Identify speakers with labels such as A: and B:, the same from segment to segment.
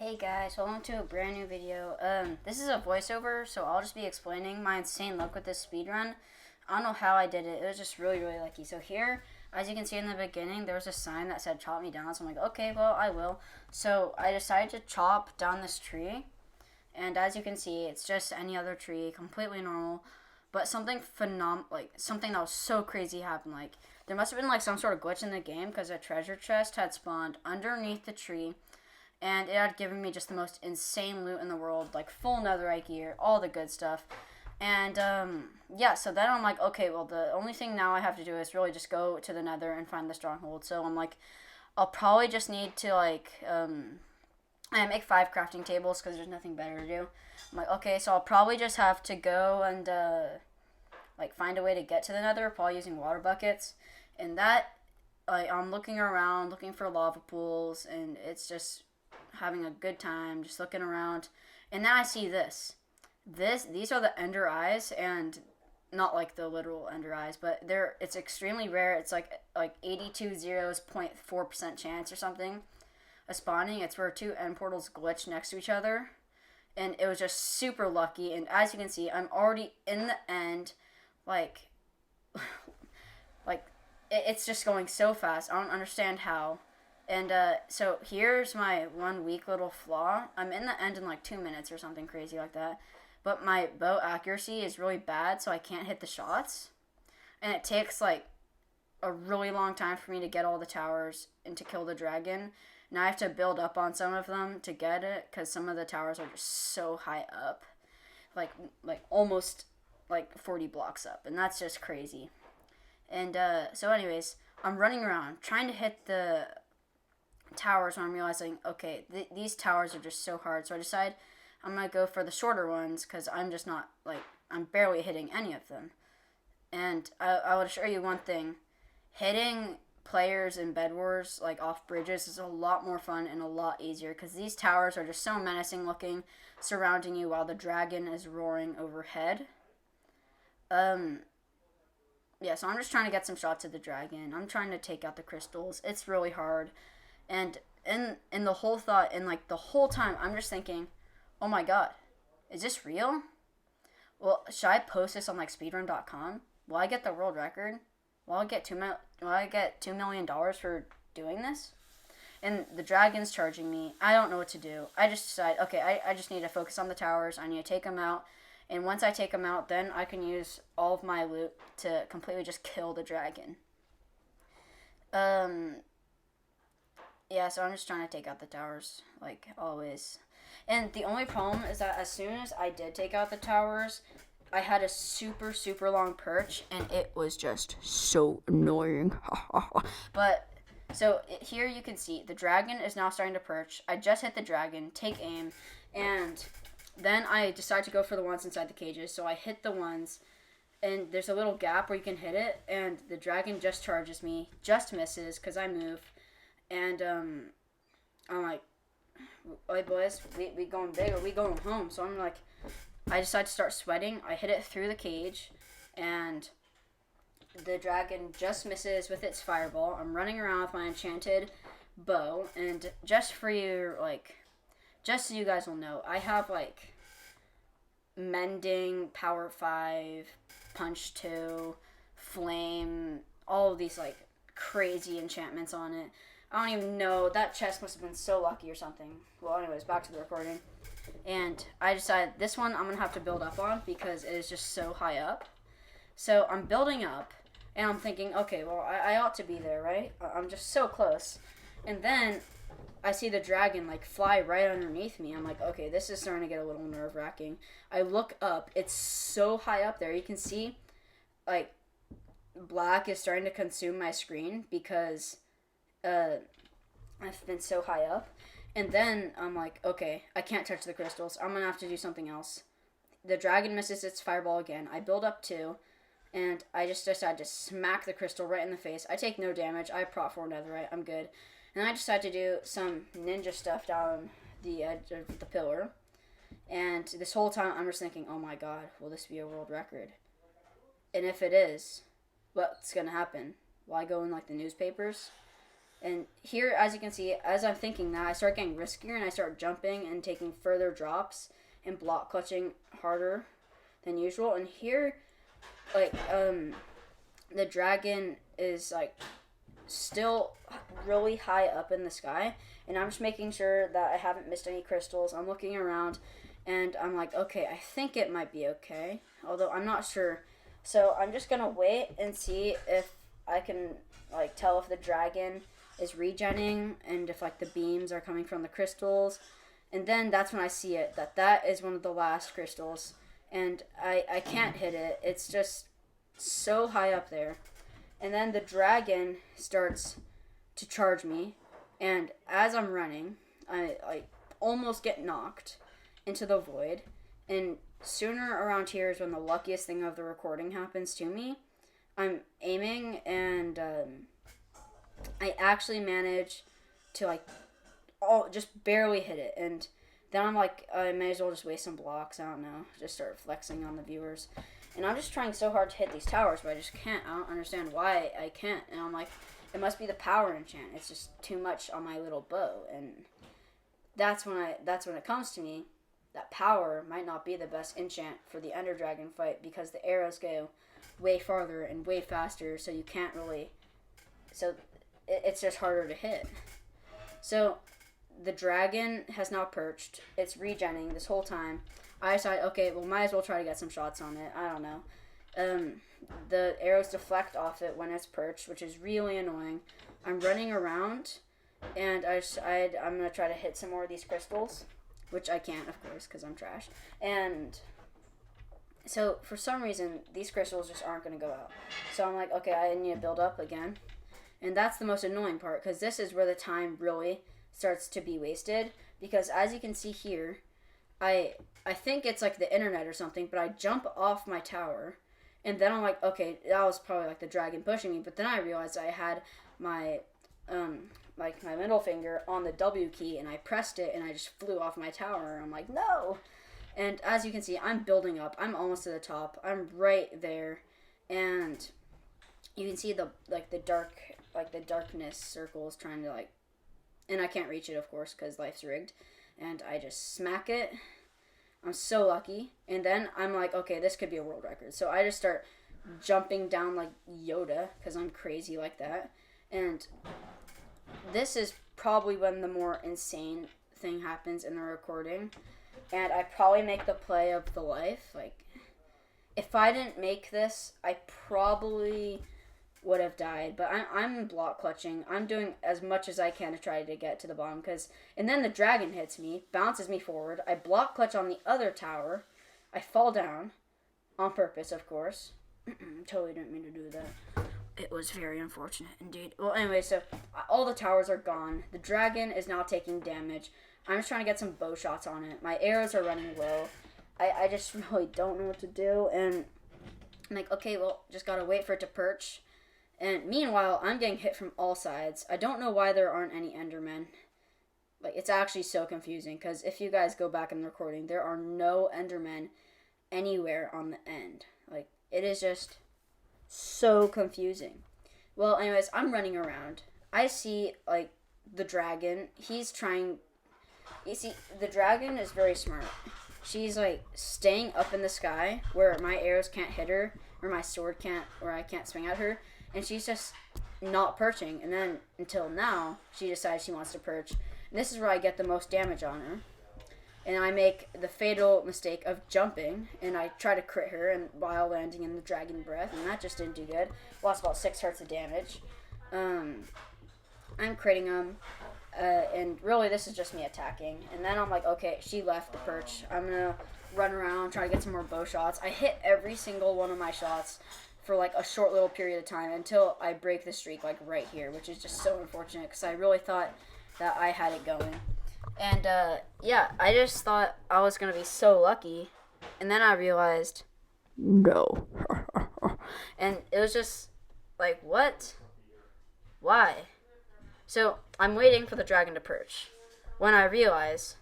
A: Hey guys, welcome to a brand new video. This is a voiceover, so I'll just be explaining my insane luck with this speedrun. I don't know how I did it. It was just really lucky. So here, as you can see in the beginning, there was a sign that said chop me down. So I'm like, okay, well, I will. So I decided to chop down this tree. And as you can see, it's just any other tree, completely normal. But something something that was so crazy happened. Like, there must have been like some sort of glitch in the game because a treasure chest had spawned underneath the tree. And it had given me just the most insane loot in the world, like full netherite gear, all the good stuff. And yeah, so then I'm like, okay, well, the only thing now I have to do is really just go to the nether and find the stronghold. So I'm like, I'll probably just need to I make 5 crafting tables because there's nothing better to do. I'm like, okay, so I'll probably just have to go and find a way to get to the nether, probably using water buckets. And that, I'm looking around, looking for lava pools, and it's just having a good time, just looking around. And then I see this. These are the ender eyes, and not like the literal ender eyes, but it's extremely rare. It's like 82.04% chance or something of spawning. It's where 2 end portals glitch next to each other. And it was just super lucky. And as you can see, I'm already in the end. It's just going so fast. I don't understand how. And so here's my one weak little flaw. I'm in the end in like 2 minutes or something crazy like that. But my bow accuracy is really bad, so I can't hit the shots. And it takes like a really long time for me to get all the towers and to kill the dragon. Now I have to build up on some of them to get it, because some of the towers are just so high up. Like almost like 40 blocks up. And that's just crazy. And so anyways, I'm running around trying to hit the towers when I'm realizing, okay, these towers are just so hard. So I decide I'm going to go for the shorter ones because I'm just not, I'm barely hitting any of them. And I would assure you one thing. Hitting players in Bed Wars, off bridges, is a lot more fun and a lot easier because these towers are just so menacing looking, surrounding you while the dragon is roaring overhead. Yeah, so I'm just trying to get some shots at the dragon. I'm trying to take out the crystals. It's really hard. And in the whole thought, and the whole time, I'm just thinking, oh my god, is this real? Well, should I post this on speedrun.com? Will I get the world record? Will I get $2 million for doing this? And the dragon's charging me. I don't know what to do. I just decide, okay, I just need to focus on the towers. I need to take them out. And once I take them out, then I can use all of my loot to completely just kill the dragon. Yeah, so I'm just trying to take out the towers, like always. And the only problem is that as soon as I did take out the towers, I had a super long perch, and it was just so annoying. But, so here you can see, the dragon is now starting to perch. I just hit the dragon, take aim, and then I decide to go for the ones inside the cages. So I hit the ones, and there's a little gap where you can hit it, and the dragon just charges me, just misses, because I move. And I'm like, hey boys, we going big or we going home? So I'm like, I decide to start sweating. I hit it through the cage, and the dragon just misses with its fireball. I'm running around with my enchanted bow, and just for you, just so you guys will know, I have mending, power 5, punch 2, flame, all of these crazy enchantments on it. I don't even know. That chest must have been so lucky or something. Well, anyways, back to the recording. And I decided this one I'm going to have to build up on because it is just so high up. So I'm building up, and I'm thinking, okay, well, I ought to be there, right? I'm just so close. And then I see the dragon, fly right underneath me. I'm like, okay, this is starting to get a little nerve-wracking. I look up. It's so high up there. You can see, black is starting to consume my screen because I've been so high up. And then I'm like, okay, I can't touch the crystals. I'm going to have to do something else. The dragon misses its fireball again. I build up 2, and I just decide to smack the crystal right in the face. I take no damage. I prot 4 netherite. I'm good. And I decide to do some ninja stuff down the edge of the pillar. And this whole time I'm just thinking, oh my god, will this be a world record? And if it is, what's going to happen? Will I go in the newspapers? And here, as you can see, as I'm thinking that, I start getting riskier and I start jumping and taking further drops and block clutching harder than usual. And here, like, the dragon is, like, still really high up in the sky. And I'm just making sure that I haven't missed any crystals. I'm looking around and I'm like, okay, I think it might be okay. Although I'm not sure. So I'm just going to wait and see if I can, like, tell if the dragon is regenning and if, like, the beams are coming from the crystals. And then that's when I see it, that is one of the last crystals. And I can't hit it. It's just so high up there. And then the dragon starts to charge me. And as I'm running, I almost get knocked into the void. And sooner around here is when the luckiest thing of the recording happens to me. I'm aiming and I actually manage to, like, just barely hit it. And then I'm like, I may as well just waste some blocks. I don't know. Just start flexing on the viewers. And I'm just trying so hard to hit these towers, but I just can't. I don't understand why I can't. And I'm like, it must be the power enchant. It's just too much on my little bow. And that's when it comes to me that power might not be the best enchant for the Ender Dragon fight, because the arrows go way farther and way faster, so you can't really... So it's just harder to hit. So the dragon has now perched. It's regenning this whole time. I decided, okay, well, might as well try to get some shots on it. I don't know. The arrows deflect off it when it's perched, which is really annoying. I'm running around, and I'm going to try to hit some more of these crystals, which I can't, of course, because I'm trash. And so, for some reason, these crystals just aren't going to go out. So I'm like, okay, I need to build up again. And that's the most annoying part, because this is where the time really starts to be wasted. Because as you can see here, I think it's like the internet or something, but I jump off my tower, and then I'm like, okay, that was probably like the dragon pushing me. But then I realized I had my like my middle finger on the W key, and I pressed it, and I just flew off my tower. I'm like, no. And as you can see, I'm building up. I'm almost to the top. I'm right there, and you can see the darkness circles trying to, like, and I can't reach it, of course, because life's rigged. And I just smack it. I'm so lucky. And then I'm like, okay, this could be a world record. So I just start jumping down like Yoda, because I'm crazy like that. And this is probably when the more insane thing happens in the recording. And I probably make the play of the life. Like, if I didn't make this, I probably would have died. But I'm block clutching. I'm doing as much as I can to try to get to the bottom. And then the dragon hits me, bounces me forward. I block clutch on the other tower. I fall down. On purpose, of course. Totally didn't mean to do that. It was very unfortunate indeed. Well, anyway, so all the towers are gone. The dragon is now taking damage. I'm just trying to get some bow shots on it. My arrows are running low. I just really don't know what to do. And I'm like, okay, well, just gotta wait for it to perch. And meanwhile, I'm getting hit from all sides. I don't know why there aren't any Endermen. Like, it's actually so confusing, because if you guys go back in the recording, there are no Endermen anywhere on the end. Like, it is just so confusing. Well, anyways, I'm running around. I see, like, the dragon. He's trying... You see, the dragon is very smart. She's, like, staying up in the sky where my arrows can't hit her, or my sword can't, or I can't swing at her. And she's just not perching. And then, until now, she decides she wants to perch. And this is where I get the most damage on her. And I make the fatal mistake of jumping. And I try to crit her and while landing in the dragon breath. And that just didn't do good. Lost about 6 hearts of damage. I'm critting them. And really, this is just me attacking. And then I'm like, okay, she left the perch. I'm going to run around, try to get some more bow shots. I hit every single one of my shots for like a short little period of time until I break the streak, like right here, which is just so unfortunate because I really thought that I had it going. And yeah, I just thought I was gonna be so lucky, and then I realized no. And it was just like, what? Why? So I'm waiting for the dragon to perch when I realize,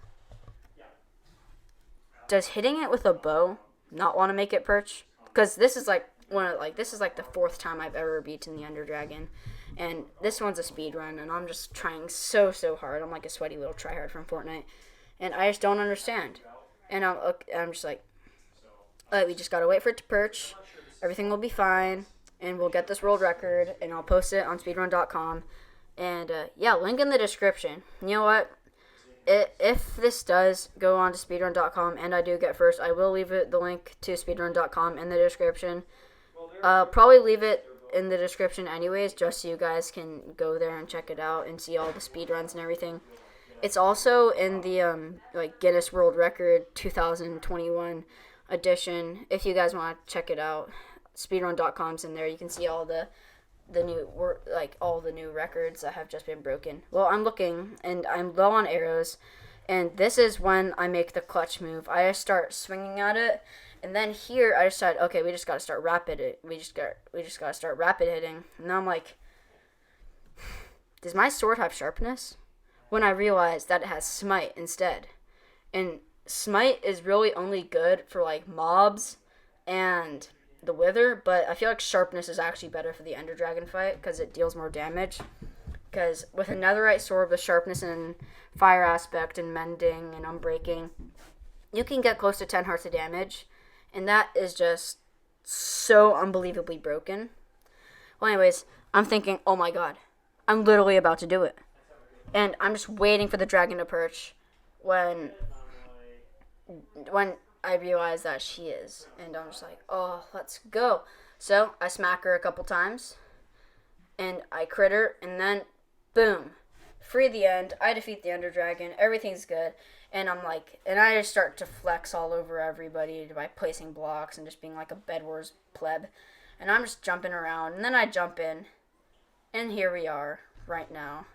A: does hitting it with a bow not want to make it perch? Because this is like the 4th time I've ever beaten the Ender Dragon. And this one's a speed run, and I'm just trying so hard. I'm like a sweaty little tryhard from Fortnite, and I just don't understand. And I'm just like, we just gotta wait for it to perch. Everything will be fine, and we'll get this world record, and I'll post it on speedrun.com. And yeah, link in the description. You know what? If this does go on to speedrun.com and I do get first, I will leave the link to speedrun.com in the description. Probably leave it in the description anyways, just so you guys can go there and check it out and see all the speedruns and everything. It's also in the like Guinness World Record 2021 edition. If you guys want to check it out, speedrun.com's in there. You can see all the new records that have just been broken. Well, I'm looking, and I'm low on arrows, and this is when I make the clutch move. I just start swinging at it, and then here I decided, okay, we just gotta start we just gotta start rapid hitting. And now I'm like, does my sword have sharpness? When I realized that it has smite instead, and smite is really only good for like mobs and the wither, but I feel like sharpness is actually better for the ender dragon fight because it deals more damage. Because with a netherite sword with sharpness and fire aspect and mending and unbreaking, you can get close to 10 hearts of damage, and that is just so unbelievably broken. Well, anyways, I'm thinking, oh my god, I'm literally about to do it, and I'm just waiting for the dragon to perch when I realize that she is, and I'm just like, oh, let's go. So I smack her a couple times, and I crit her, and then boom, free the end. I defeat the Ender Dragon. Everything's good, and I'm like, and I just start to flex all over everybody by placing blocks and just being like a Bed Wars pleb, and I'm just jumping around, and then I jump in, and here we are right now.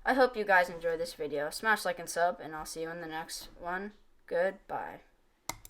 A: I hope you guys enjoyed this video. Smash like and sub, and I'll see you in the next one. Goodbye.